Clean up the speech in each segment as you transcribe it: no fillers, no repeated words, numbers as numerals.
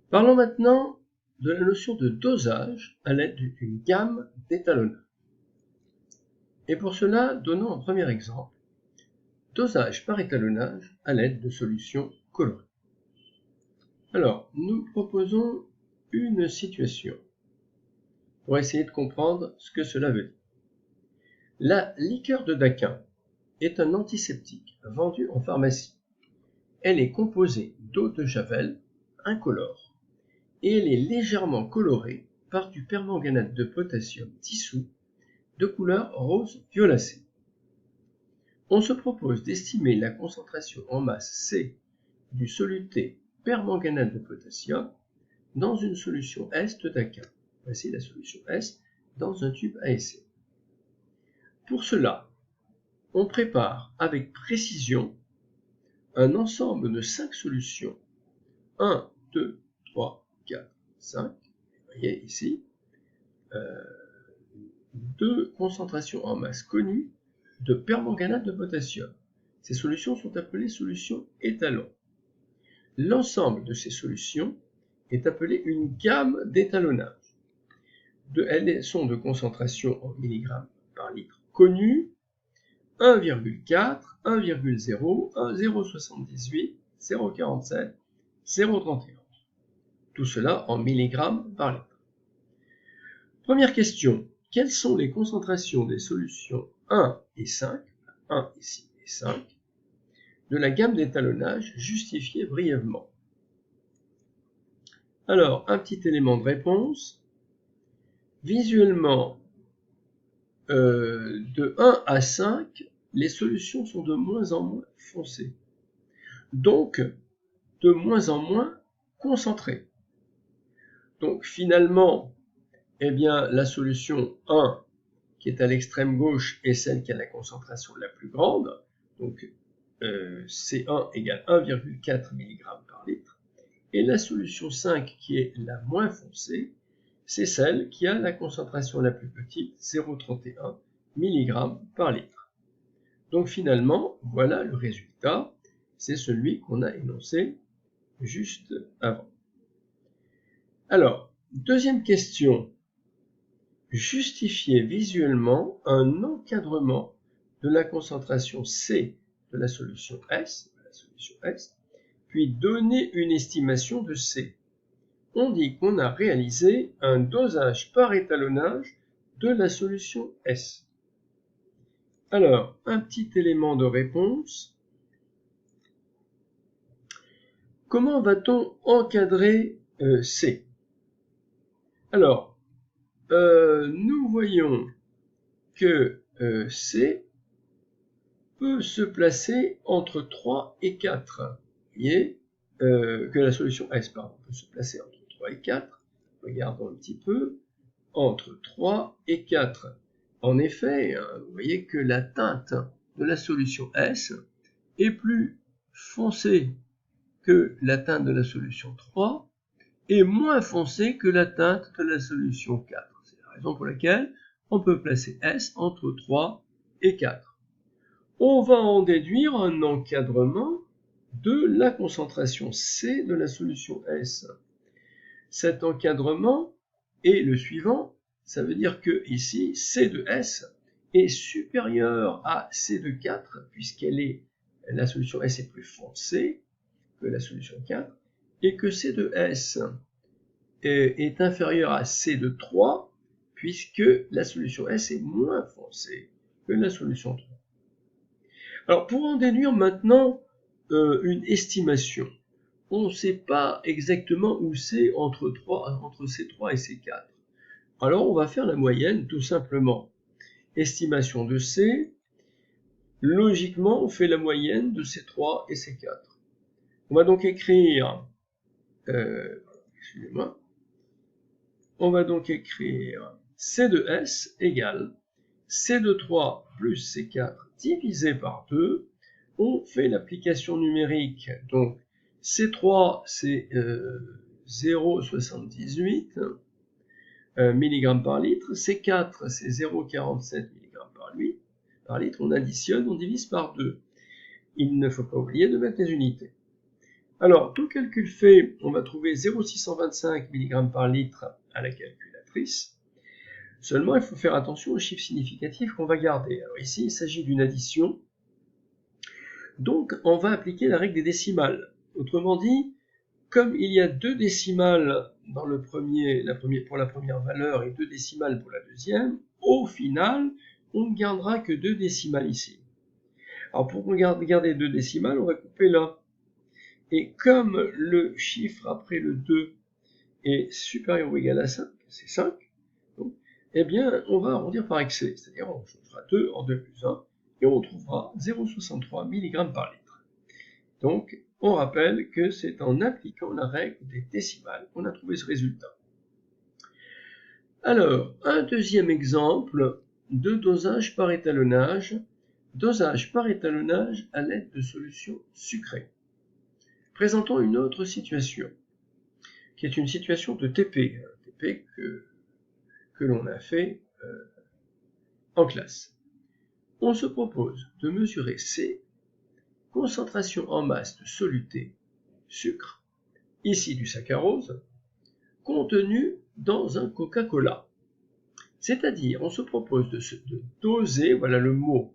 Parlons maintenant de la notion de dosage à l'aide d'une gamme d'étalonnage. Et pour cela, donnons un premier exemple. Dosage par étalonnage à l'aide de solutions colorées. Alors, nous proposons une situation pour essayer de comprendre ce que cela veut dire. La liqueur de daquin est un antiseptique vendu en pharmacie. Elle est composée d'eau de javel incolore et elle est légèrement colorée par du permanganate de potassium dissous de couleur rose violacée. On se propose d'estimer la concentration en masse C du soluté permanganate de potassium dans une solution S de daquin. Voici la solution S dans un tube à essai. Pour cela, on prépare avec précision un ensemble de 5 solutions. 1, 2, 3, 4, 5. Vous voyez ici, deux concentrations en masse connues de permanganate de potassium. Ces solutions sont appelées solutions étalons. L'ensemble de ces solutions est appelé une gamme d'étalonnage. Elles sont de concentration en milligrammes par litre connue 1,4, 1,0, 0,78, 0,47, 0,31. Tout cela en milligrammes par litre. Première question. Quelles sont les concentrations des solutions 1 et 5, 1 ici et 5, de la gamme d'étalonnage justifiée brièvement? Alors, un petit élément de réponse. Visuellement, de 1 à 5, les solutions sont de moins en moins foncées. Donc, de moins en moins concentrées. Donc, finalement, eh bien, la solution 1, qui est à l'extrême gauche, est celle qui a la concentration la plus grande. Donc, C1 égale 1,4 mg par litre. Et la solution 5, qui est la moins foncée, c'est celle qui a la concentration la plus petite, 0,31 mg par litre. Donc finalement, voilà le résultat, c'est celui qu'on a énoncé juste avant. Alors, deuxième question, justifier visuellement un encadrement de la concentration C de la solution S, puis donner une estimation de C. On dit qu'on a réalisé un dosage par étalonnage de la solution S. Alors, un petit élément de réponse. Comment va-t-on encadrer C? Alors, nous voyons que C peut se placer entre 3 et 4. Vous voyez que la solution S, pardon, peut se placer entre 3 et 4. Regardons un petit peu. Entre 3 et 4. En effet, vous voyez que la teinte de la solution S est plus foncée que la teinte de la solution 3 et moins foncée que la teinte de la solution 4. C'est la raison pour laquelle on peut placer S entre 3 et 4. On va en déduire un encadrement de la concentration C de la solution S. Cet encadrement est le suivant, ça veut dire que ici C de S est supérieur à C de 4 la solution S est plus foncée que la solution 4 et que C de S est inférieur à C de 3 puisque la solution S est moins foncée que la solution 3. Alors pour en déduire maintenant une estimation, on ne sait pas exactement où c'est entre C3 et C4. Alors on va faire la moyenne tout simplement. Estimation de C, logiquement on fait la moyenne de C3 et C4. On va donc écrire, on va donc écrire C de S égale C de 3 plus C4 divisé par 2. On fait l'application numérique, donc C3 c'est 0,78 mg par litre, C4 c'est 0,47 mg par litre, on additionne, on divise par 2. Il ne faut pas oublier de mettre les unités. Alors, tout calcul fait, on va trouver 0,625 mg par litre à la calculatrice. Seulement, il faut faire attention aux chiffres significatifs qu'on va garder. Alors ici, il s'agit d'une addition. Donc, on va appliquer la règle des décimales. Autrement dit, comme il y a 2 décimales dans pour la première valeur et 2 décimales pour la deuxième, au final, on ne gardera que 2 décimales ici. Alors, pour garder 2 décimales, on va couper là. Et comme le chiffre après le 2 est supérieur ou égal à 5, c'est 5, donc, eh bien, on va arrondir par excès, c'est-à-dire on changera 2 en 2 plus 1, et on trouvera 0,63 mg par litre. Donc, on rappelle que c'est en appliquant la règle des décimales qu'on a trouvé ce résultat. Alors, un deuxième exemple de dosage par étalonnage à l'aide de solutions sucrées. Présentons une autre situation, qui est une situation de TP, que l'on a fait en classe. On se propose de mesurer C, concentration en masse de soluté, sucre, ici du saccharose, contenu dans un Coca-Cola. C'est-à-dire, on se propose de doser, voilà le mot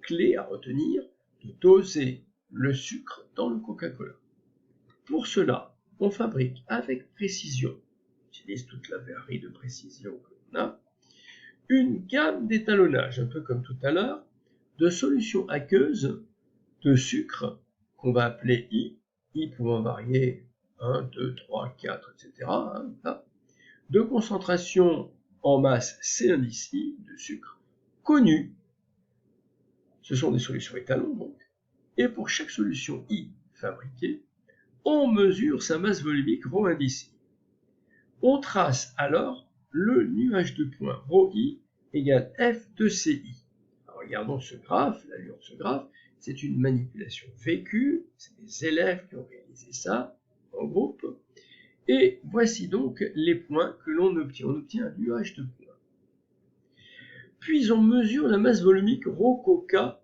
clé à retenir, de doser le sucre dans le Coca-Cola. Pour cela, on fabrique avec précision, on utilise toute la verrerie de précision que l'on a, une gamme d'étalonnage, un peu comme tout à l'heure, de solutions aqueuses de sucre qu'on va appeler I pouvant varier 1, 2, 3, 4, etc., de concentration en masse C indice I de sucre connu. Ce sont des solutions étalons donc. Et pour chaque solution I fabriquée, on mesure sa masse volumique ρ indice I. On trace alors le nuage de points ρI égale F de CI. Alors regardons ce graphe, l'allure de ce graphe, c'est une manipulation vécue, c'est des élèves qui ont réalisé ça en groupe. Et voici donc les points que l'on obtient. On obtient un nuage de points. Puis on mesure la masse volumique ρCoca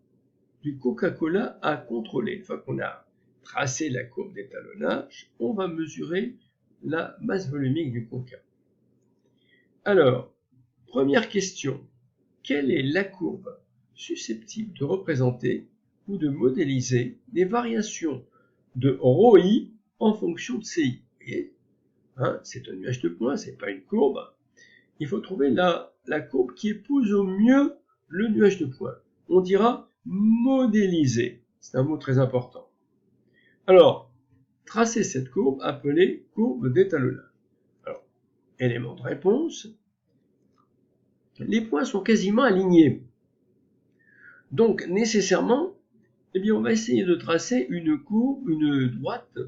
du Coca-Cola à contrôler. Une fois qu'on a tracé la courbe d'étalonnage, on va mesurer la masse volumique du Coca. Alors, première question, quelle est la courbe susceptible de représenter ou de modéliser des variations de ρI en fonction de CI? Et, c'est un nuage de points, c'est pas une courbe. Il faut trouver la courbe qui épouse au mieux le nuage de points. On dira modéliser. C'est un mot très important. Alors, tracez cette courbe appelée courbe d'étalonnage. Alors, élément de réponse. Les points sont quasiment alignés. Donc, nécessairement, on va essayer de tracer une courbe, une droite,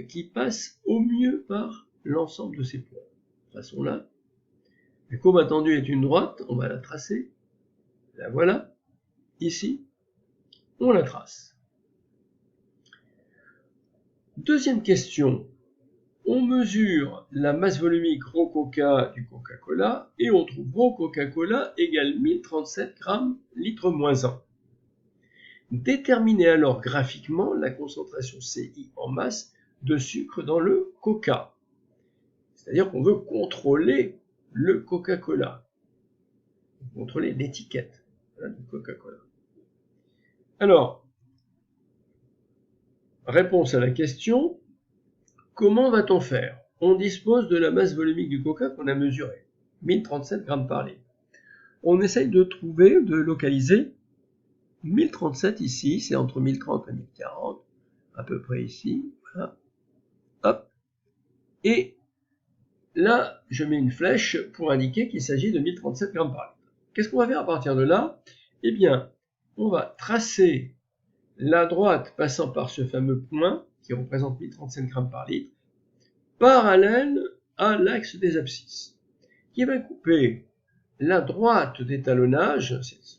qui passe au mieux par l'ensemble de ces points. Traçons là. La courbe attendue est une droite, on va la tracer. La voilà. Ici, on la trace. Deuxième question. On mesure la masse volumique ρCoca du Coca-Cola et on trouve ρCoca-Cola égale 1037 grammes litre moins 1. Déterminez alors graphiquement la concentration CI en masse de sucre dans le Coca. C'est-à-dire qu'on veut contrôler le Coca-Cola. Contrôler l'étiquette du Coca-Cola. Alors, réponse à la question, comment va-t-on faire? On dispose de la masse volumique du Coca qu'on a mesurée, 1037 grammes par litre. On essaye de trouver, de localiser 1037 ici, c'est entre 1030 et 1040, à peu près ici, voilà. Hop. Et là, je mets une flèche pour indiquer qu'il s'agit de 1037 grammes par litre. Qu'est-ce qu'on va faire à partir de là? Eh bien, on va tracer la droite passant par ce fameux point, qui représente 1037 grammes par litre, parallèle à l'axe des abscisses, qui va couper la droite d'étalonnage, c'est ce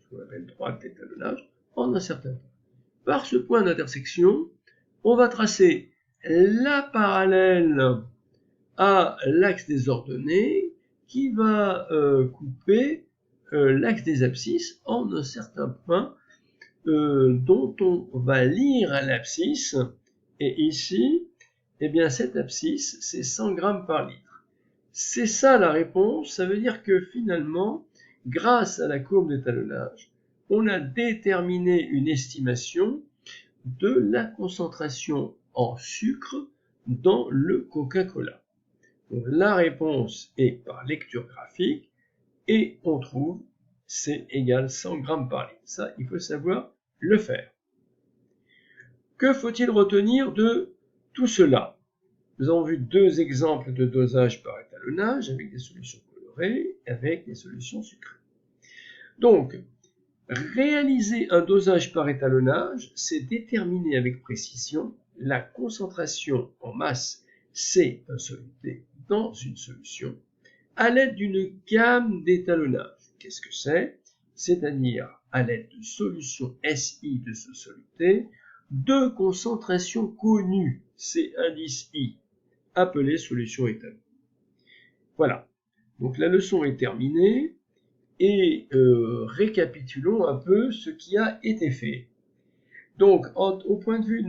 qu'on appelle droite d'étalonnage, en un certain temps. Par ce point d'intersection, on va tracer la parallèle à l'axe des ordonnées qui va couper l'axe des abscisses en un certain point dont on va lire à l'abscisse. Et ici, eh bien, cette abscisse, c'est 100 grammes par litre. C'est ça la réponse. Ça veut dire que finalement, grâce à la courbe d'étalonnage, on a déterminé une estimation de la concentration en sucre dans le Coca-Cola. La réponse est par lecture graphique et on trouve C égale 100 grammes par litre. Ça, il faut savoir le faire. Que faut-il retenir de tout cela? Nous avons vu deux exemples de dosage par étalonnage avec des solutions colorées et avec des solutions sucrées. Donc, réaliser un dosage par étalonnage, c'est déterminer avec précision la concentration en masse C d'un soluté dans une solution à l'aide d'une gamme d'étalonnage. Qu'est-ce que c'est? C'est-à-dire à l'aide de solutions SI de ce soluté, de concentrations connues, c'est indice I, appelées solutions étalonnées. Voilà, donc la leçon est terminée et récapitulons un peu ce qui a été fait. Donc, au point de vue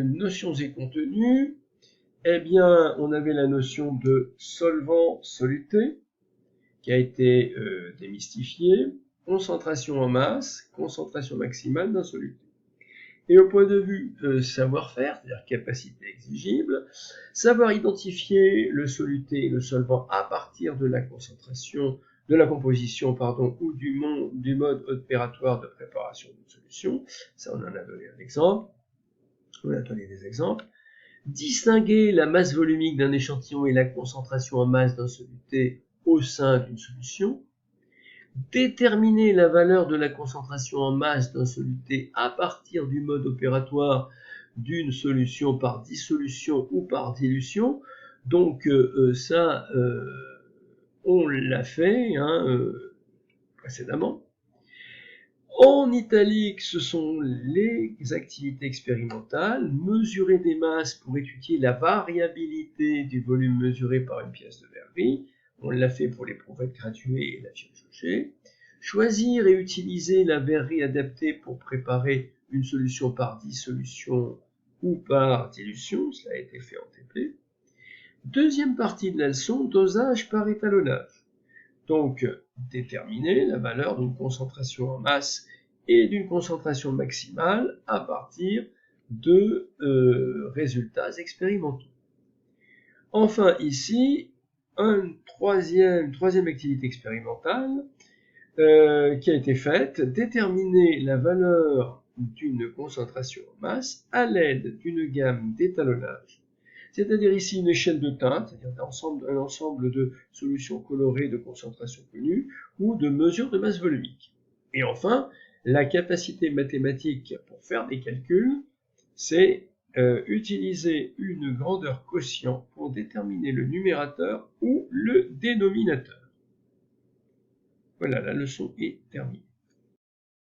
notions et contenus, eh bien, on avait la notion de solvant-soluté qui a été démystifiée, concentration en masse, concentration maximale d'un soluté. Et au point de vue savoir-faire, c'est-à-dire capacité exigible, savoir identifier le soluté et le solvant à partir de la concentration, de la composition, ou du mode opératoire de préparation d'une solution. Ça, on en a donné un exemple. On a donné des exemples. Distinguer la masse volumique d'un échantillon et la concentration en masse d'un soluté au sein d'une solution. Déterminer la valeur de la concentration en masse d'un soluté à partir du mode opératoire d'une solution par dissolution ou par dilution. Donc ça, on l'a fait précédemment. En italique, ce sont les activités expérimentales. Mesurer des masses pour étudier la variabilité du volume mesuré par une pièce de verrerie. On l'a fait pour les prouvettes graduées et la fiole jaugée. Choisir et utiliser la verrerie adaptée pour préparer une solution par dissolution ou par dilution. Cela a été fait en TP. Deuxième partie de la leçon, dosage par étalonnage. Donc, déterminer la valeur d'une concentration en masse et d'une concentration maximale à partir de résultats expérimentaux. Enfin, ici, une troisième activité expérimentale qui a été faite, déterminer la valeur d'une concentration en masse à l'aide d'une gamme d'étalonnage. C'est-à-dire ici une échelle de teinte, c'est-à-dire un ensemble de solutions colorées de concentration connue ou de mesures de masse volumique. Et enfin, la capacité mathématique pour faire des calculs, c'est utiliser une grandeur quotient pour déterminer le numérateur ou le dénominateur. Voilà, la leçon est terminée.